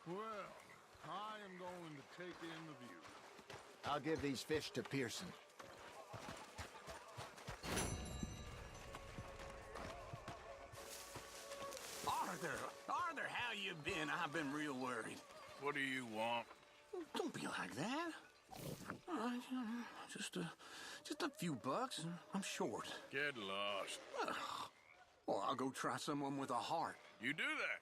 Well, I am going to take in the view. I'll give these fish to Pearson. Arthur, how you been? I've been real worried. What do you want? Don't be like that. All right, just a few bucks, and I'm short. Get lost. Well, I'll go try someone with a heart. You do that.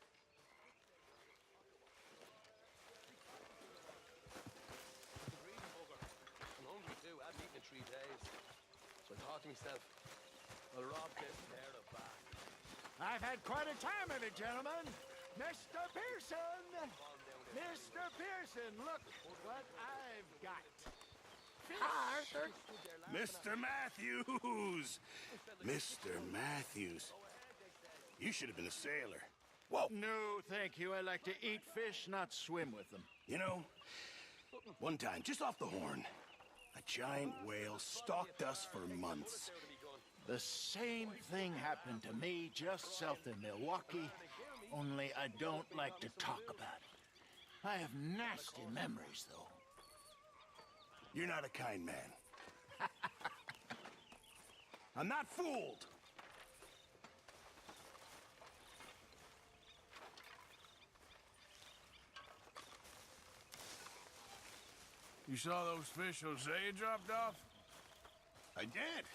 I'm hungry too. I haven't eaten in 3 days. So I thought to myself, I'll rob this pair of back. I've had quite a time of it, gentlemen. Mr. Pearson! Mr. Pearson, look what I've got. Hi, Arthur. Mr. Matthews! Mr. Matthews. You should have been a sailor. Whoa! No, thank you. I like to eat fish, not swim with them. You know, one time, just off the Horn, a giant whale stalked us for months. The same thing happened to me just south of Milwaukee, only I don't like to talk about it. I have nasty memories, though. You're not a kind man. I'm not fooled. You saw those fish Hosea dropped off? I did.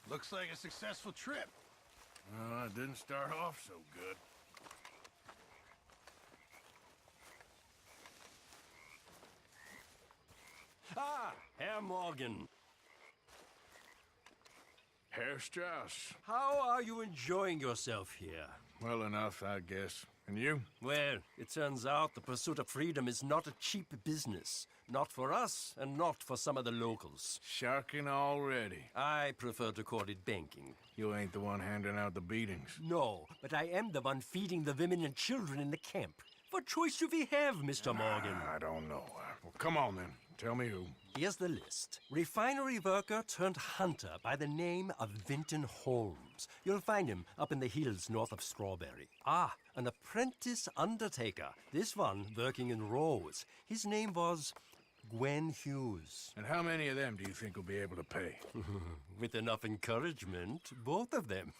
Looks like a successful trip. It didn't start off so good. Ah, Herr Morgan. Herr Strauss. How are you enjoying yourself here? Well enough, I guess. And you? Well, it turns out the pursuit of freedom is not a cheap business. Not for us, and not for some of the locals. Sharking already. I prefer to call it banking. You ain't the one handing out the beatings. No, but I am the one feeding the women and children in the camp. What choice do we have, Mr. Morgan? I don't know. Well, come on then. Tell me who. Here's the list. Refinery worker turned hunter by the name of Vinton Holmes. You'll find him up in the hills north of Strawberry. Ah, an apprentice undertaker. This one working in Rose. His name was Gwen Hughes. And how many of them do you think will be able to pay? With enough encouragement, both of them.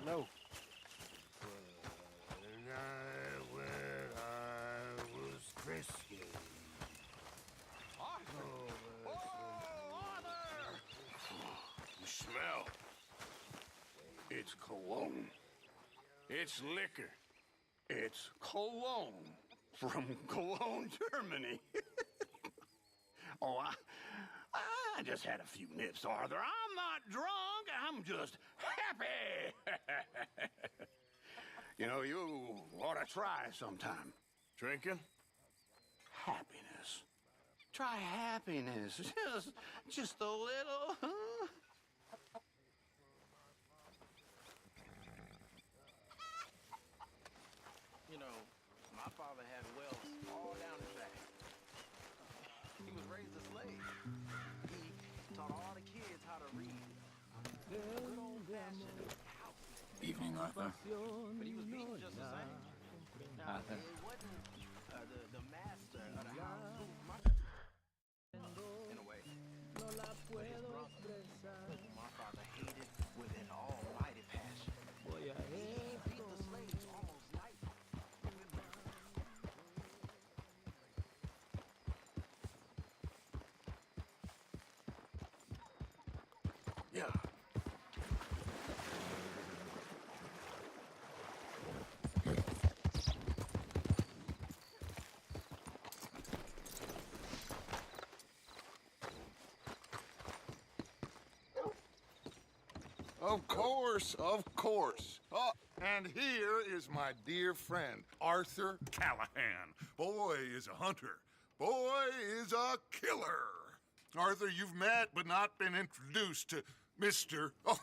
No. When I was Christian. Arthur! You smell. It's cologne. It's liquor. It's cologne from Cologne, Germany. Oh, I just had a few nips, Arthur. I'm not drunk. I'm just happy. You know, you ought to try sometime. Drinking? Happiness. Try happiness. Just a little. Huh? You know, my father had wells all down his back. He was raised a slave. He taught all the kids how to read. Good old-fashioned house. Evening, Arthur. But he was beaten just the same. Now, it wasn't the master of the house. In a way. But his brother, my father hated with an almighty passion. He beat the slaves almost nightly. Yeah. Of course, of course. Oh, and here is my dear friend, Arthur Callahan. Boy is a hunter. Boy is a killer. Arthur, you've met but not been introduced to Mr. Oh,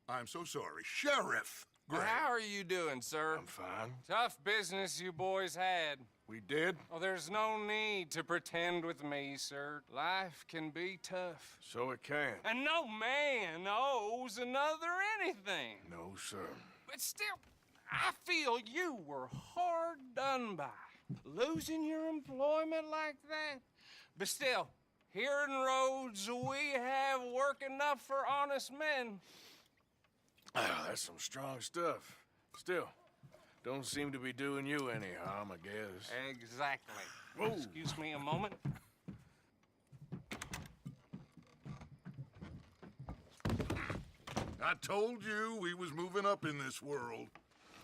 I'm so sorry, Sheriff Gray. How are you doing, sir? I'm fine. Tough business you boys had. We did? Oh, there's no need to pretend with me, sir. Life can be tough. So it can. And no man owes another anything. No, sir. But still, I feel you were hard done by. Losing your employment like that. But still, here in Rhodes, we have work enough for honest men. Ah, that's some strong stuff. Still, don't seem to be doing you any harm, I guess. Exactly. Whoa. Excuse me a moment. I told you we was moving up in this world.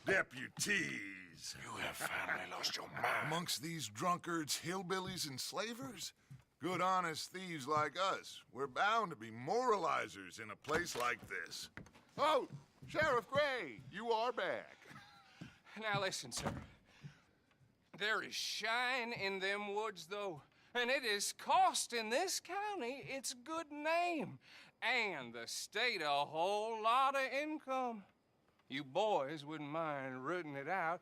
Deputies. You have finally lost your mind. Amongst these drunkards, hillbillies, and slavers? Good honest thieves like us. We're bound to be moralizers in a place like this. Oh, Sheriff Gray, you are back. Now listen, sir. There is shine in them woods, though, and it is costing this county its good name and the state a whole lot of income. You boys wouldn't mind rooting it out.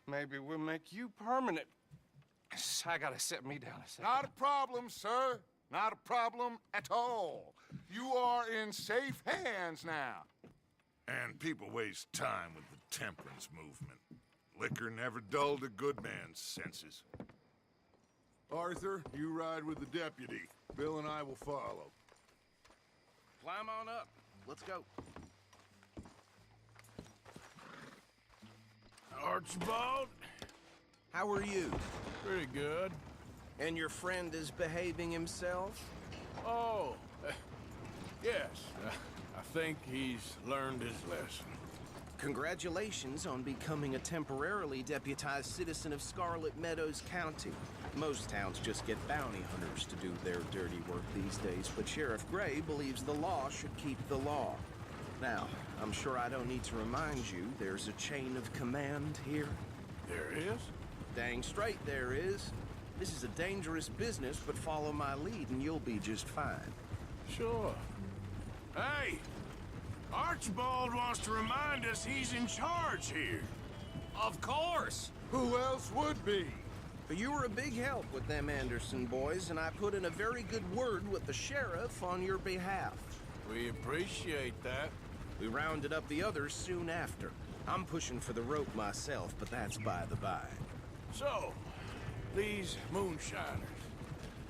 Maybe we'll make you permanent. I gotta set me down a second. Not a problem, sir. Not a problem at all. You are in safe hands now. And people waste time with the temperance movement. Liquor never dulled a good man's senses. Arthur, you ride with the deputy. Bill and I will follow. Climb on up. Let's go. Archibald? How are you? Pretty good. And your friend is behaving himself? Oh, yes. I think he's learned his lesson. Congratulations on becoming a temporarily deputized citizen of Scarlet Meadows County. Most towns just get bounty hunters to do their dirty work these days, but Sheriff Gray believes the law should keep the law. Now, I'm sure I don't need to remind you there's a chain of command here. There is? Dang straight there is. This is a dangerous business, but follow my lead and you'll be just fine. Sure. Hey! Archibald wants to remind us he's in charge here. Of course. Who else would be? But you were a big help with them Anderson boys, and I put in a very good word with the sheriff on your behalf. We appreciate that. We rounded up the others soon after. I'm pushing for the rope myself, but that's by the by. So, these moonshiners.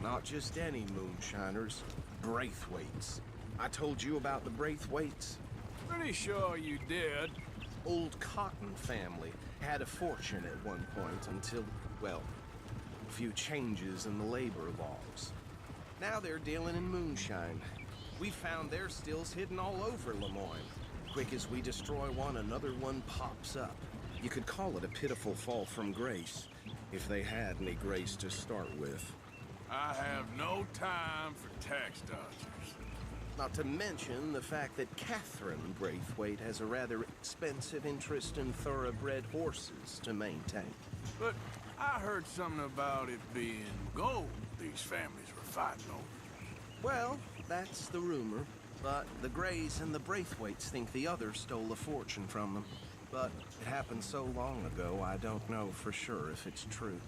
Not just any moonshiners, Braithwaites. I told you about the Braithwaites? Pretty sure you did. Old Cotton family had a fortune at one point until, well, a few changes in the labor laws. Now they're dealing in moonshine. We found their stills hidden all over Lemoyne. Quick as we destroy one, another one pops up. You could call it a pitiful fall from grace, if they had any grace to start with. I have no time for tax dodgers. Not to mention the fact that Catherine Braithwaite has a rather expensive interest in thoroughbred horses to maintain. But I heard something about it being gold these families were fighting over. Well, that's the rumor. But the Grays and the Braithwaites think the others stole a fortune from them. But it happened so long ago, I don't know for sure if it's true.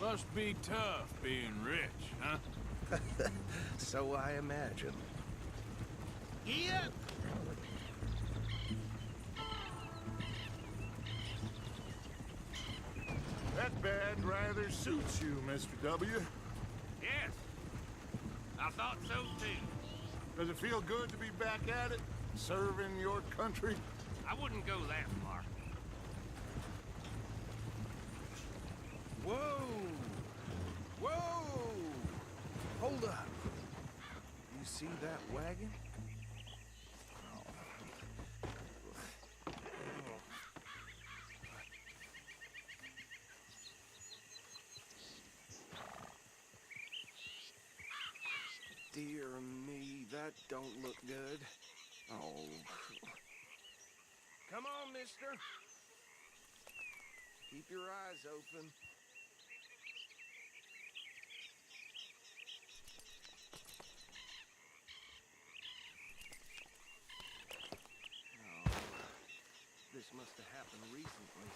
Must be tough being rich, huh? So I imagine. Yeah. That bad rather suits you, Mr. W. Yes. I thought so too. Does it feel good to be back at it? Serving your country? I wouldn't go that far. Whoa! Whoa! Hold up. You see that wagon? Dear me, that don't look good. Oh. Come on, mister. Keep your eyes open. Oh, this must have happened recently.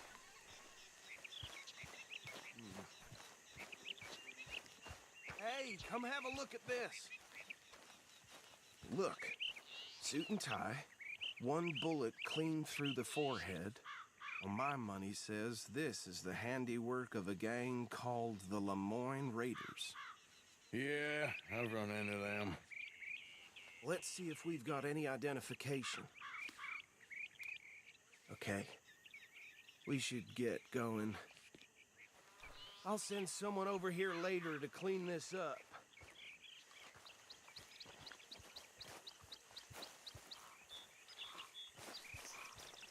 Hey, come have a look at this. Look, suit and tie, One bullet clean through the forehead. Well, my money says this is the handiwork of a gang called the Lemoyne Raiders. Yeah, I've run into them. Let's see if we've got any identification. Okay. We should get going. I'll send someone over here later to clean this up.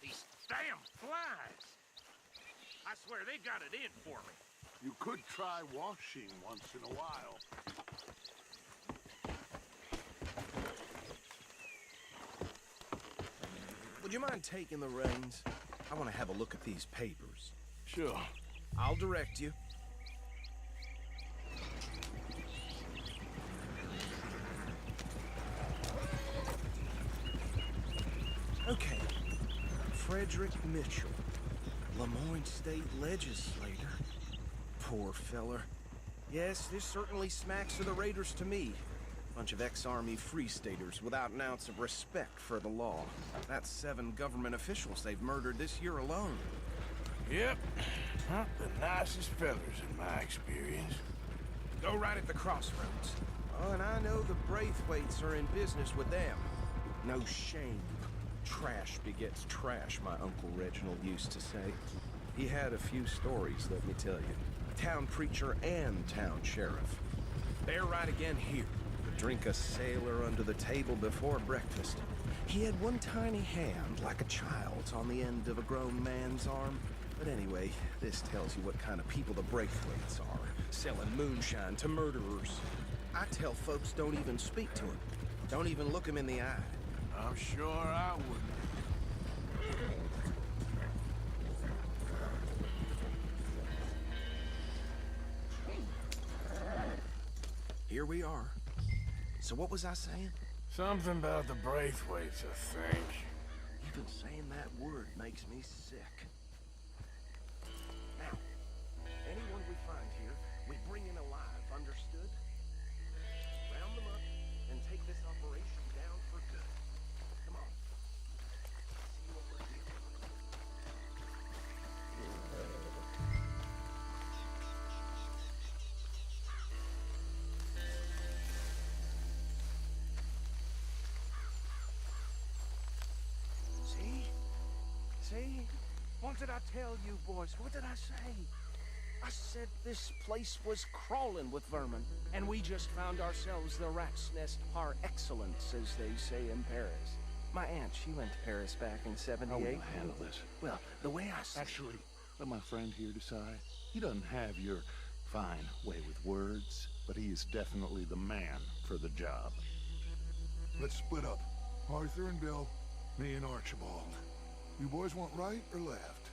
These damn flies! I swear they got it in for me. You could try washing once in a while. Would you mind taking the reins? I want to have a look at these papers. Sure. I'll direct you. Okay. Frederick Mitchell, Lemoyne State Legislator. Poor feller. Yes, this certainly smacks of the Raiders to me. Bunch of ex-Army Free Staters without an ounce of respect for the law. That's 7 government officials they've murdered this year alone. Yep. Not the nicest fellers in my experience. Go right at the crossroads. Oh, and I know the Braithwaites are in business with them. No shame. Trash begets trash, my Uncle Reginald used to say. He had a few stories, let me tell you. Town preacher and town sheriff. They're right again here. Drink a sailor under the table before breakfast. He had one tiny hand, like a child's, on the end of a grown man's arm. But anyway, this tells you what kind of people the Braithwaites are, selling moonshine to murderers. I tell folks don't even speak to him. Don't even look him in the eye. I'm sure I wouldn't. Here we are. So what was I saying? Something about the Braithwaites, I think. Even saying that word makes me sick. Now, anyone we find here, we bring in alive, understood? Round them up and take this operation down for good. Come on. See what we're doing. See? What did I tell you, boys? What did I say? I said this place was crawling with vermin, and we just found ourselves the rat's nest par excellence, as they say in Paris. My aunt, she went to Paris back in '78. How will I handle this? Well, the way I see Actually, let my friend here decide. He doesn't have your fine way with words, but he is definitely the man for the job. Let's split up. Arthur and Bill, me and Archibald. You boys want right or left?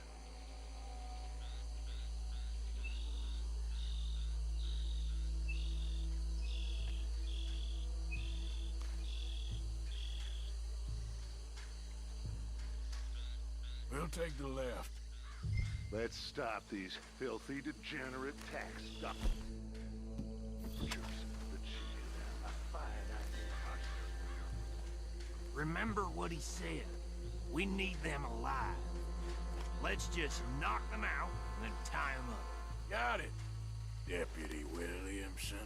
We'll take the left. Let's stop these filthy, degenerate tax stuff. Remember what he said. We need them alive. Let's just knock them out and then tie them up. Got it, Deputy Williamson.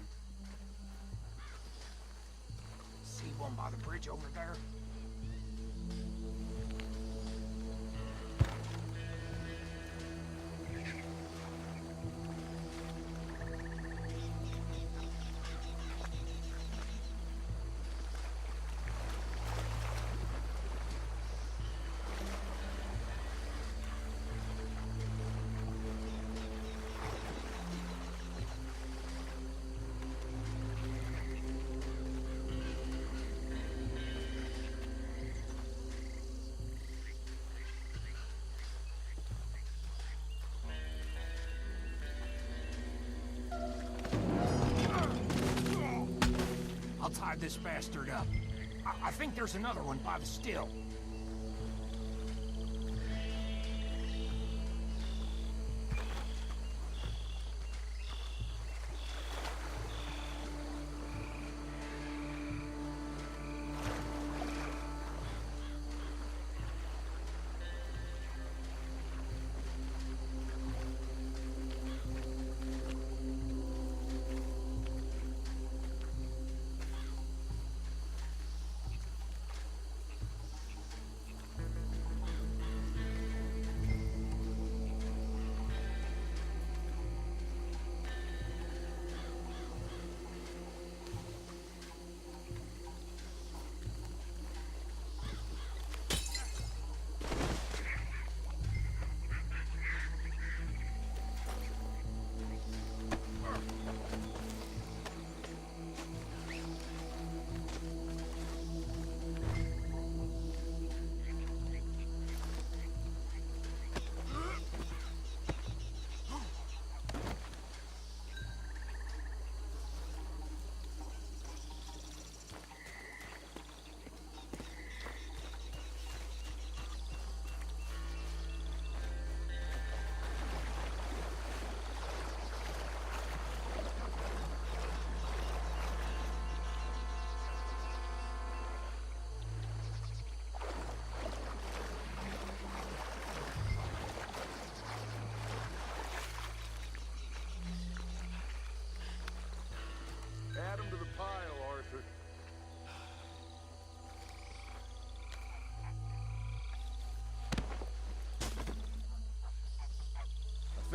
See one by the bridge over there? I'll tie this bastard up. I think there's another one by the still.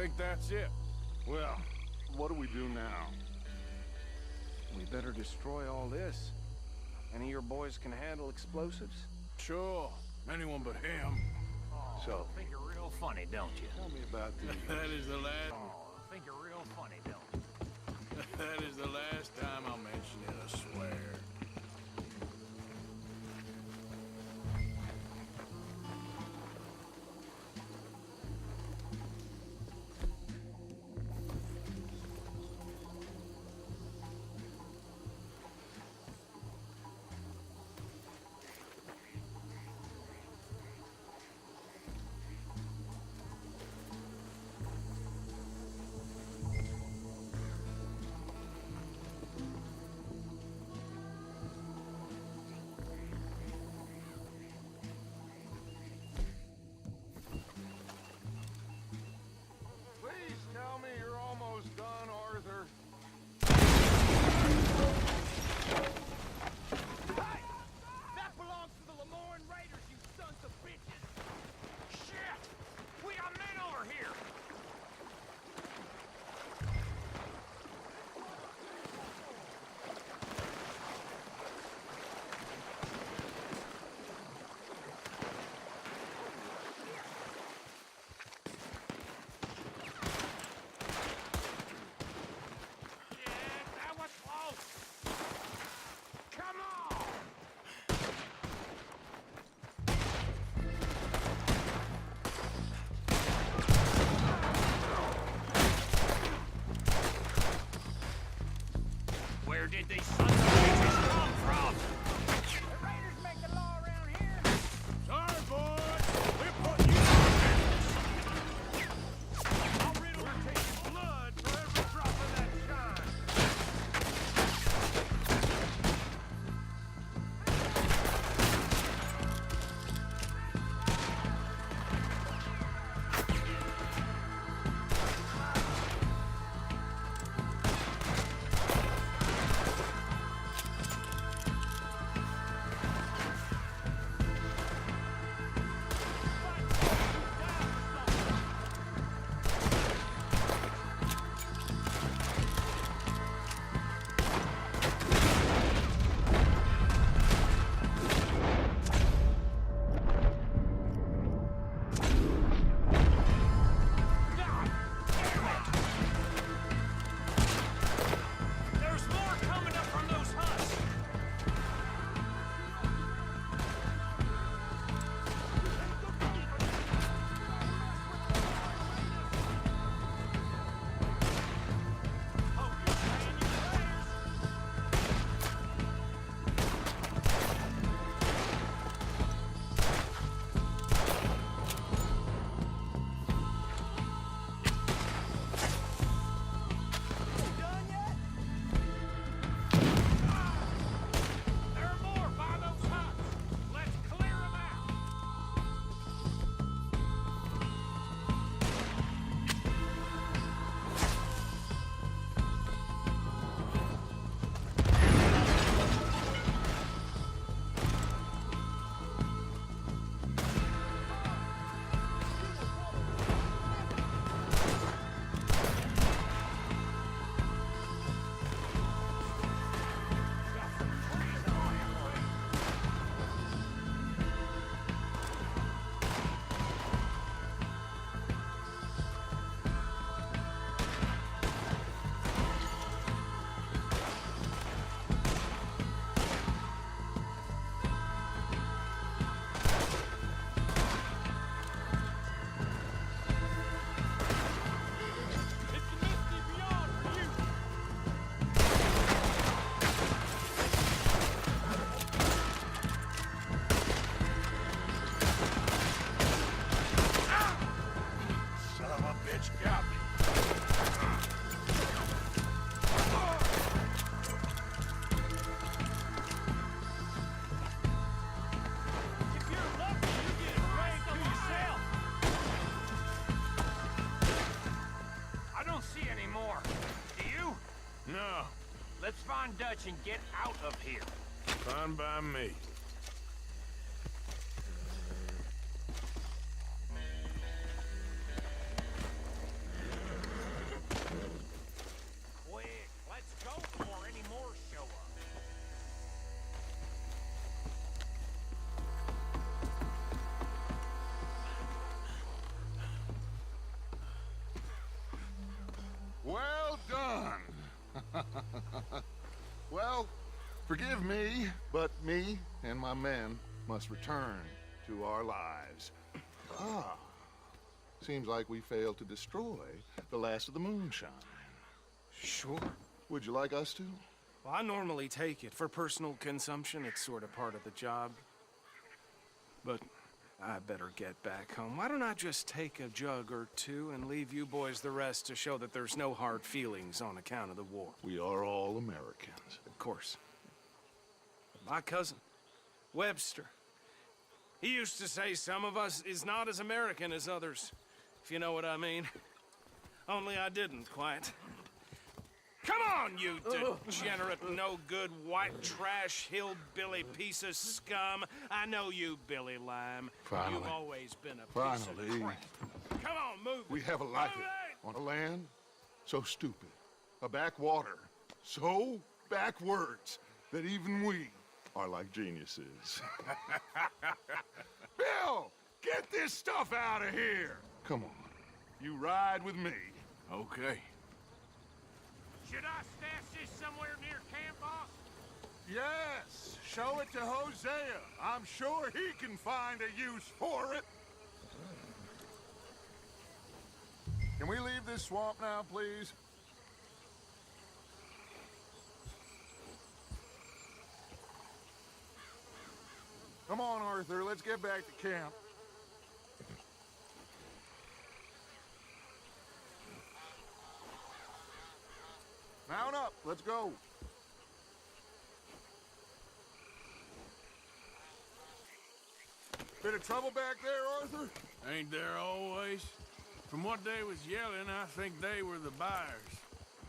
think that's it. Well, what do we do now? We better destroy all this. Any of your boys can handle explosives? Sure. Anyone but him. So, Think you're real funny, don't you? tell me about the... That is the last... Think you're real funny, don't you? That is the last time I'll mention it, I swear. Please tell me you're almost done, Arthur. Hey! That belongs to the Lemoyne Raiders, you sons of bitches! Shit! We got men over here! Shit, that was close! Come on! Where did these sons of bitches come from? The Raiders make the law around here. Sorry, boys. We're putting you I'll riddle her taking blood for every drop of that shine. There's more coming up from those huts. Hope you're saying your prayers. Done yet? There are more by those huts. Let's clear them out. It's the misty beyond for you. son of a bitch got me. If you're lucky, you get a grave to yourself. I don't see any more. Do you? No, Let's find Dutch and get out of here. fine by me. Forgive me, but me and my men must return to our lives. Ah. Seems like we failed to destroy the last of the moonshine. Sure. Would you like us to? Well, I normally take it. For personal consumption, it's sort of part of the job. But I better get back home. Why don't I just take a jug or two and leave you boys the rest to show that there's no hard feelings on account of the war? We are all Americans. Of course. But my cousin, Webster, he used to say some of us is not as American as others, if you know what I mean. Only I didn't quite. Come on, you degenerate, no-good, white trash, hillbilly piece of scum. I know you, Billy Lime. Finally. You've always been a piece of Finally. crap. Come on, move it. We have a life Move it! on a land so stupid, a backwater so backwards that even we are like geniuses. Bill, get this stuff out of here. Come on, you ride with me. Okay. Should I stash this somewhere near camp, boss? Yes, show it to Hosea. I'm sure he can find a use for it. Can we leave this swamp now, please? Come on, Arthur, let's get back to camp. Mount up, let's go. Bit of trouble back there, Arthur? Ain't there always? From what they was yelling, I think they were the buyers.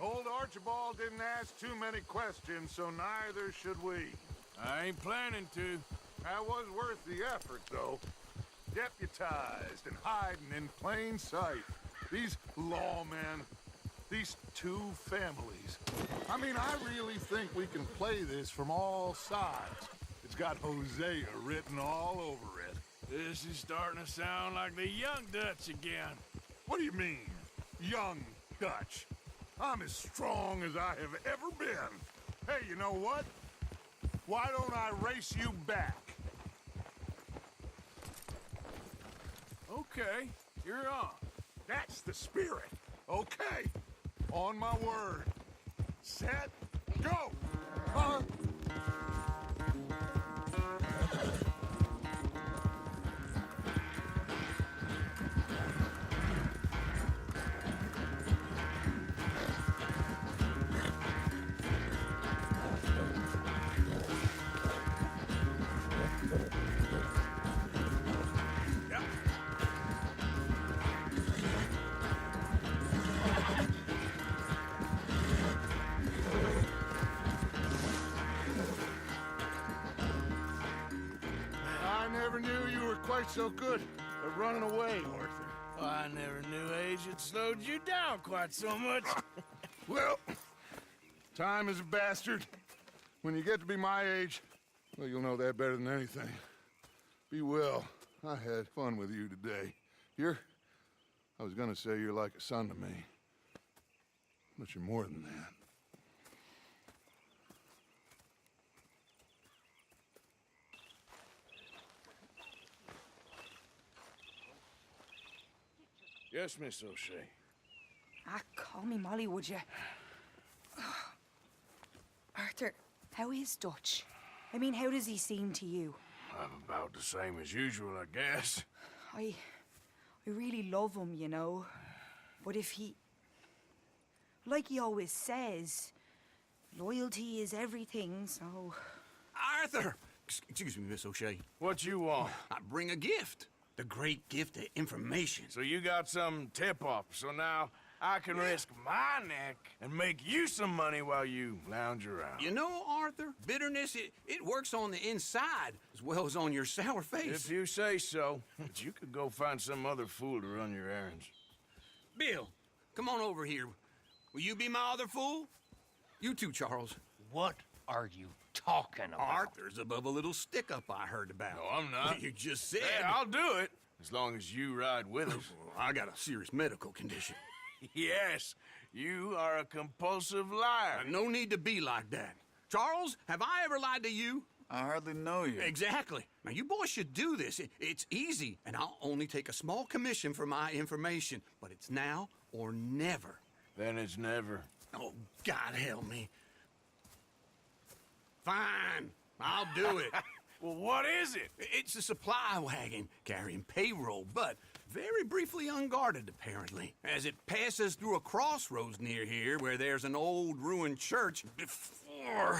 Old Archibald didn't ask too many questions, so neither should we. I ain't planning to. That was worth the effort, though. Deputized and hiding in plain sight. These lawmen, these two families. I mean, I really think we can play this from all sides. It's got Hosea written all over it. This is starting to sound like the Young Dutch again. What do you mean, young Dutch? I'm as strong as I have ever been. Hey, you know what? Why don't I race you back? Okay, you're on. That's the spirit. Okay. On my word. Set. Go! I never knew you were quite so good at running away, Arthur. I never knew age had slowed you down quite so much. Well, time is a bastard. When you get to be my age, well, you'll know that better than anything. Be well. I had fun with you today. I was gonna say you're like a son to me. But you're more than that. Yes, Miss O'Shea. Ah, call me Molly, would you? Arthur, how is Dutch? I mean, how does he seem to you? I'm about the same as usual, I guess. I really love him, you know. But if he... Like he always says, loyalty is everything, so... Arthur! Excuse me, Miss O'Shea. What you want? I bring a gift. The great gift of information. So you got some tip-off, so now I can risk my neck and make you some money while you lounge around. You know, Arthur, bitterness, it works on the inside as well as on your sour face. If you say so. But you could go find some other fool to run your errands. Bill, come on over here. Will you be my other fool? You too, Charles. What are you talking about? Arthur's above a little stick-up I heard about. No, I'm not. You just said... Hey, I'll do it, as long as you ride with us. I got a serious medical condition. Yes, you are a compulsive liar. No need to be like that. Charles, have I ever lied to you? I hardly know you. Exactly. Now, you boys should do this. It's easy, and I'll only take a small commission for my information. But it's now or never. Then it's never. Oh, God help me. Fine. I'll do it. Well, what is it? It's a supply wagon carrying payroll, but very briefly unguarded, apparently, as it passes through a crossroads near here where there's an old ruined church before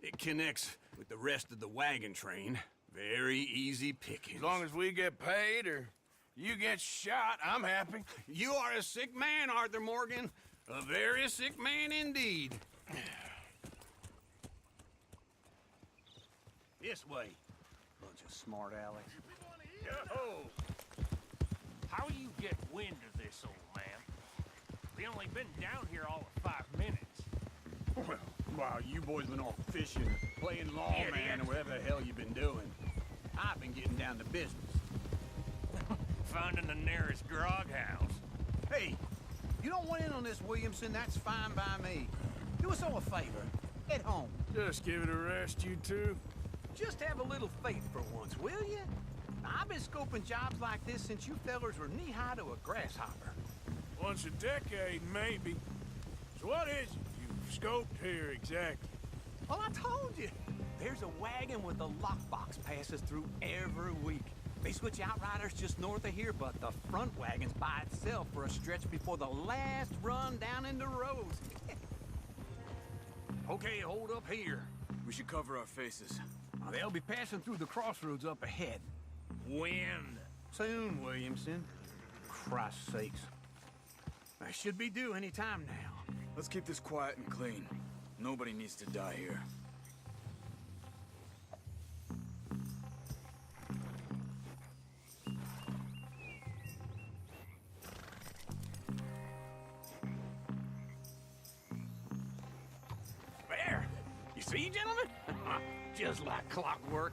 it connects with the rest of the wagon train. Very easy pickings. As long as we get paid or you get shot, I'm happy. You are a sick man, Arthur Morgan. A very sick man indeed. This way. Bunch of smart Alex. Yo! How you get wind of this, old man? We only been down here all of 5 minutes. Well, while you boys been off fishing or playing lawman or whatever the hell you've been doing, I've been getting down to business. Finding the nearest grog house. Hey, you don't want in on this, Williamson, that's fine by me. Do us all a favor. Head home. Just give it a rest, you two. Just have a little faith for once, will you? Now, I've been scoping jobs like this since you fellers were knee-high to a grasshopper. Once a decade, maybe. So what is it you've scoped here exactly? Well, I told you. There's a wagon with a lockbox passes through every week. They switch outriders just north of here, but the front wagon's by itself for a stretch before the last run down into roads. Okay, hold up here. We should cover our faces. Now, they'll be passing through the crossroads up ahead. When? Soon, Williamson. Christ's sakes. I should be due any time now. Let's keep this quiet and clean. Nobody needs to die here. There! You see, gentlemen? Just like clockwork.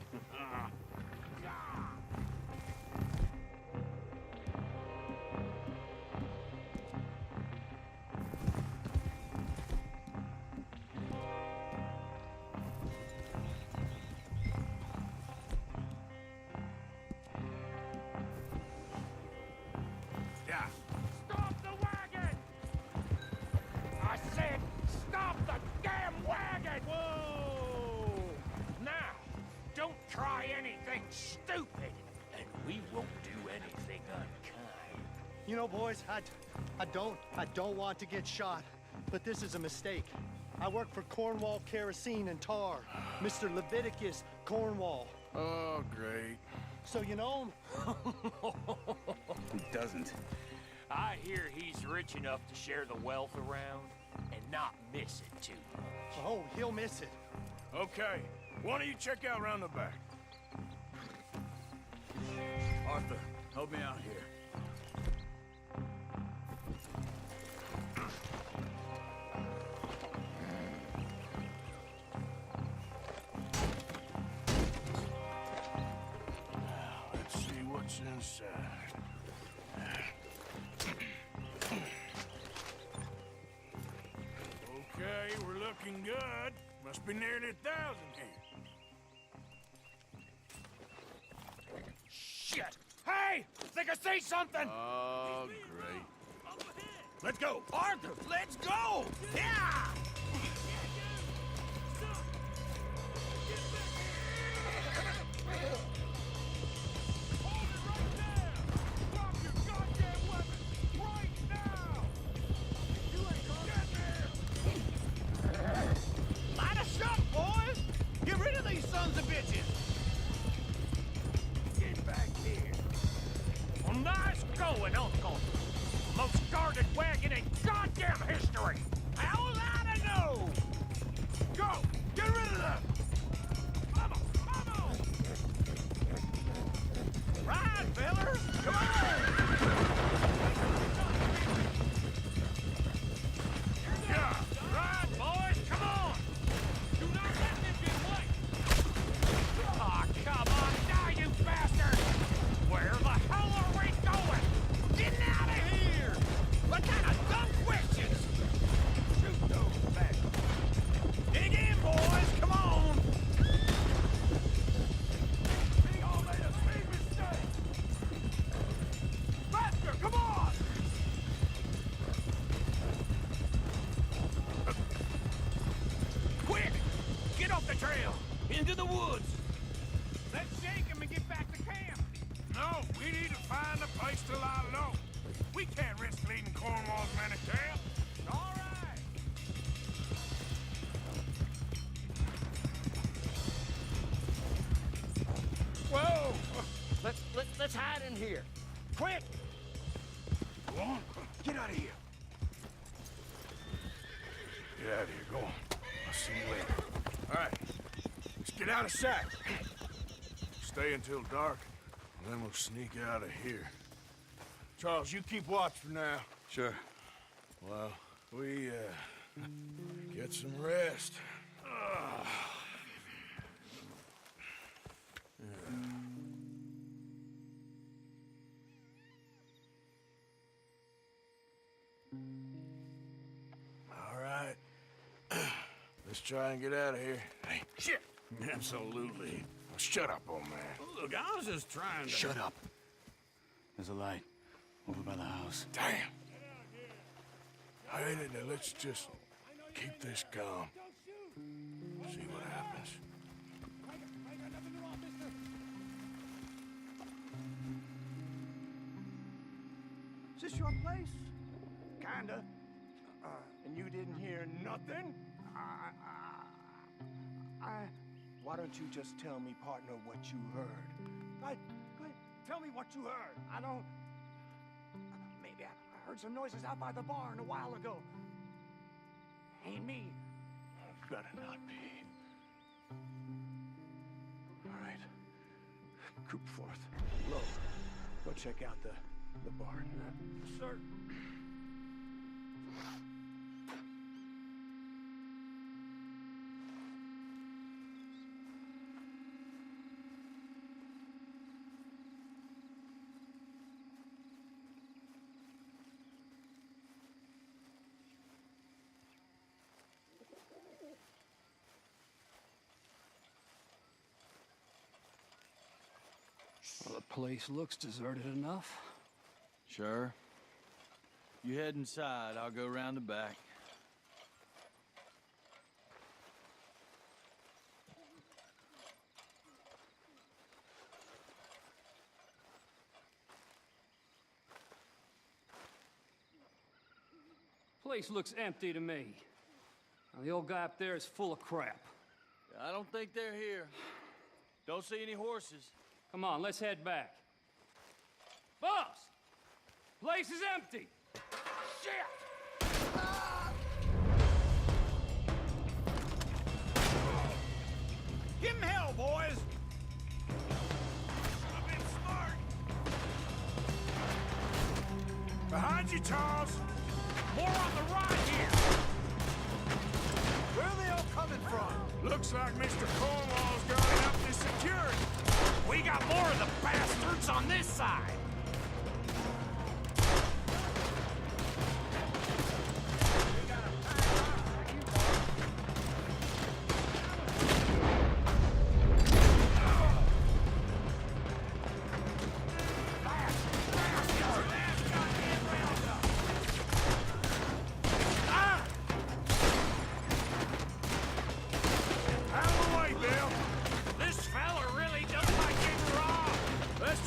Yeah. Stop the wagon! I said, stop the damn wagon! Whoa! Now, don't try anything stupid, and we won't do anything unkind. You know, boys, I don't want to get shot, but this is a mistake. I work for Cornwall Kerosene and Tar, Mr. Leviticus Cornwall. Oh, great. So you know him? Who doesn't? I hear he's rich enough to share the wealth around and not miss it too much. Oh, he'll miss it. Okay. Why don't you check out round the back? Arthur, help me out here. Let's see what's inside. Okay, we're looking good. Must be nearly 1,000 here. Shit! Hey! Think I see something! Oh, great. Let's go! Arthur, let's go! Yeah! Light us up, boys! Get rid of these sons of bitches! Get back here. Well, nice going, Uncle. Most guarded wagon in goddamn history. How was I to know? Go! Get rid of them! Vamos! Vamos! Ride, fellers! Come on! Yeah! Ride, boys! Come on! Do not let them get away! Aw, come on! Die, you bastard! Where the hell are we going? Getting out of here! What kind of dumb questions? Shoot those bastards! Dig in, boys! the woods. Let's shake him and get back to camp. No, we need to find a place to lie low. We can't risk leading Cornwall's men to camp. All right. Whoa! Let's hide in here. Quick! Go on. Get out of here. Get out of here. Go on. I'll see you later. All right. Let's get out of sight. Stay until dark, and then we'll sneak out of here. Charles, you keep watch for now. Sure. Well, we, get some rest. All right. Let's try and get out of here. Hey, shit! Absolutely. Well, shut up, old man. Look, I was just trying to... Shut up. There's a light over by the house. Damn. All right, now let's just keep this calm. See what happens. Is this your place? Kinda. And you didn't hear nothing? Why don't you just tell me, partner, what you heard? Go ahead, tell me what you heard. I don't... Maybe I heard some noises out by the barn a while ago. Ain't me. Better not be. All right. Group forth. Low. Go check out the barn. Sir. Well, the place looks deserted enough. Sure. You head inside, I'll go round the back. Place looks empty to me. Now, the old guy up there is full of crap. I don't think they're here. Don't see any horses. Come on, let's head back. Boss! Place is empty! Shit! Give him hell, boys! I've been smart. Behind you, Charles. More on the right here! Where are they all coming from? Looks like Mr. Cornwall's got up to security. We got more of the bastards on this side!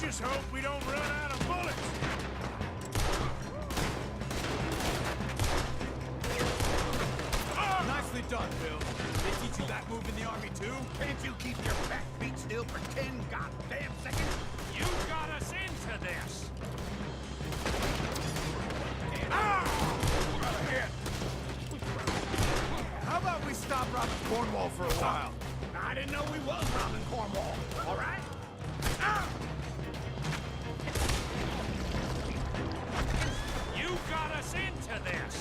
Just hope we don't run out of bullets. Nicely done, Bill. They teach you that move in the army, too? Can't you keep your back beat still for 10 goddamn seconds? You got us into this! How about we stop robbing Cornwall for a while? I didn't know we was robbing Cornwall, all right? You got us into this!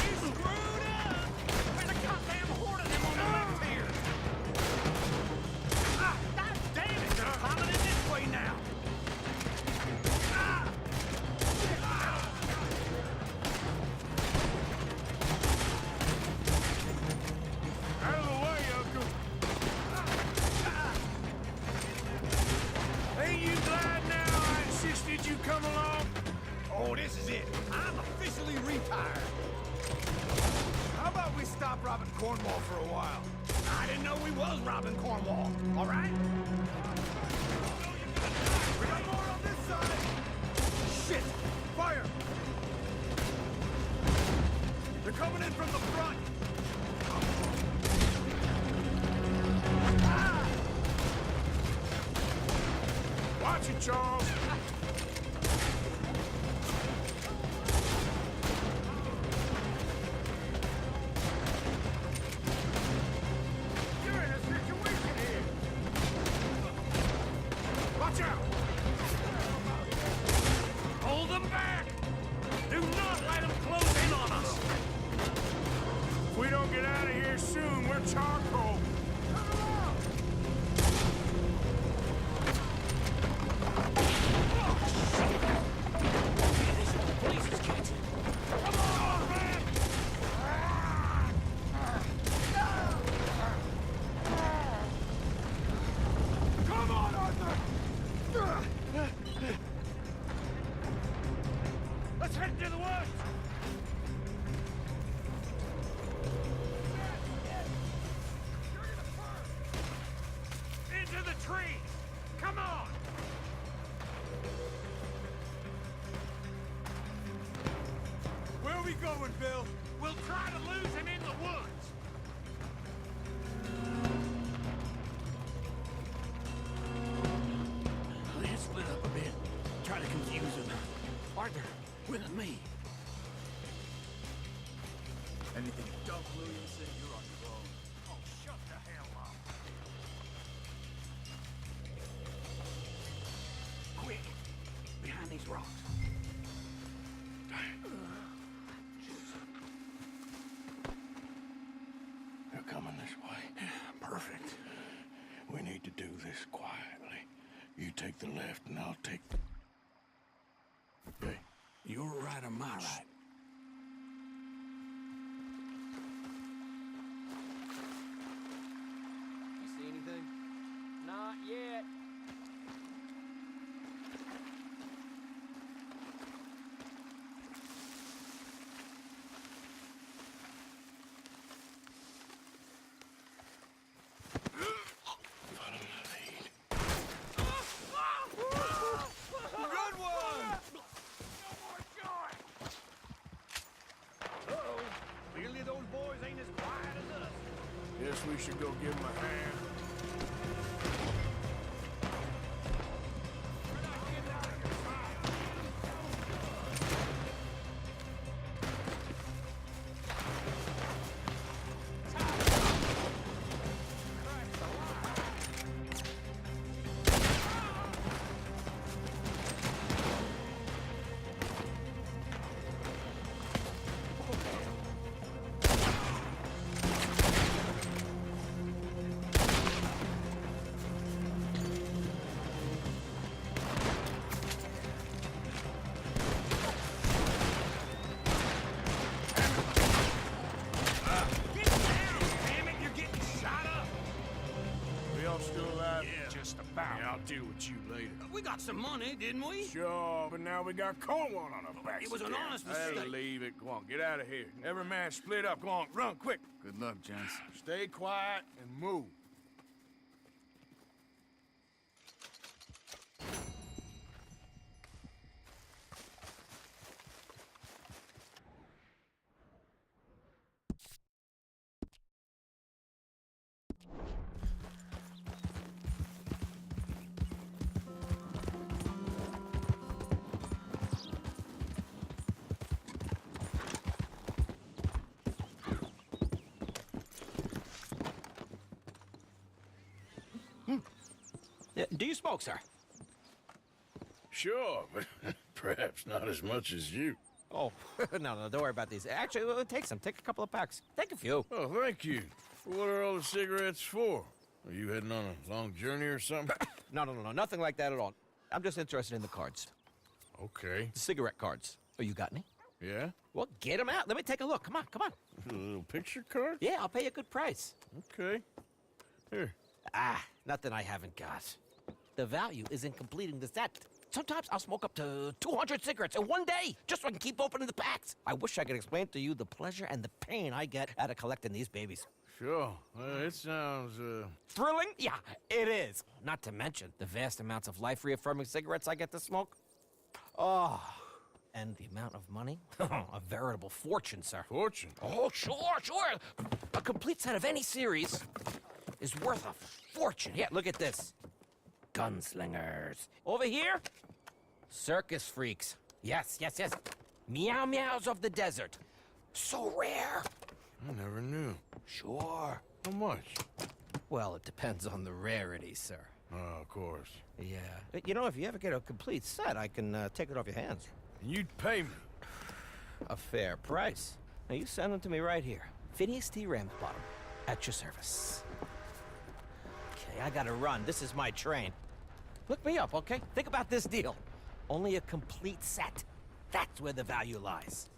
You screwed up! There's a goddamn horde of them on the left here! God damn it! They're climbing in this way now! Out of the way, Uncle. Ain't you glad now I insisted you come along? Oh, this is it. I'm officially retired. How about we stop robbing Cornwall for a while? I didn't know we was robbing Cornwall. All right? We got more on this side! Shit! Fire! They're coming in from the front! Ah! Watch it, Charles! You're in a situation here! Watch out! Hold them back! Do not let them close in on us! If we don't get out of here soon, we're charcoal. Come along! Come on, man! Come on, Arthur! Let's head into the woods! Into the trees! Come on! Where are we going, Bill? We'll try to lose him in the woods! Let's split up a bit. Try to confuse him. Arthur, with me. Anything Doug Williamson, you're on your own. Oh, shut the hell up! Quick! Behind these rocks. They're coming this way. Perfect. We need to do this quietly. You take the left and I'll take the... Okay. You're right or my right. You see anything? Not yet. Good one! Uh-oh. Clearly those boys ain't as quiet as us. Guess we should go give him a hand. Get down, damn it! You're getting shot up! We all still alive? Yeah, just about. Yeah, I'll deal with you later. We got some money, didn't we? Sure, but now we got Cornwall on our backs. It was an again. honest That'll mistake. leave it. Go on, get out of here. Every man split up. Go on, run, quick. Good luck, gents. Stay quiet and move. Do you smoke, sir? Sure, but perhaps not as much as you. Oh, no, don't worry about these. Actually, we'll take some. Take a couple of packs. Take a few. Oh, thank you. What are all the cigarettes for? Are you heading on a long journey or something? No, nothing like that at all. I'm just interested in the cards. Okay. The cigarette cards. Oh, you got any? Yeah? Well, get them out. Let me take a look. Come on. A little picture card? Yeah, I'll pay you a good price. Okay. Here. Nothing I haven't got. The value is in completing the set. Sometimes I'll smoke up to 200 cigarettes in one day, just so I can keep opening the packs. I wish I could explain to you the pleasure and the pain I get out of collecting these babies. Sure. It sounds, Thrilling? Yeah, it is. Not to mention the vast amounts of life-reaffirming cigarettes I get to smoke. Oh, and the amount of money? A veritable fortune, sir. Fortune? Oh, sure. A complete set of any series is worth a fortune. Yeah, look at this. Gunslingers. Over here, circus freaks. Yes. Meow meows of the desert. So rare. I never knew. Sure. How much? Well, it depends on the rarity, sir. Oh, of course. Yeah. You know, if you ever get a complete set, I can take it off your hands. And you'd pay me? A fair price. Now, you send them to me right here. Phineas T. Ramsbottom, at your service. Okay, I gotta run. This is my train. Look me up, okay? Think about this deal. Only a complete set. That's where the value lies.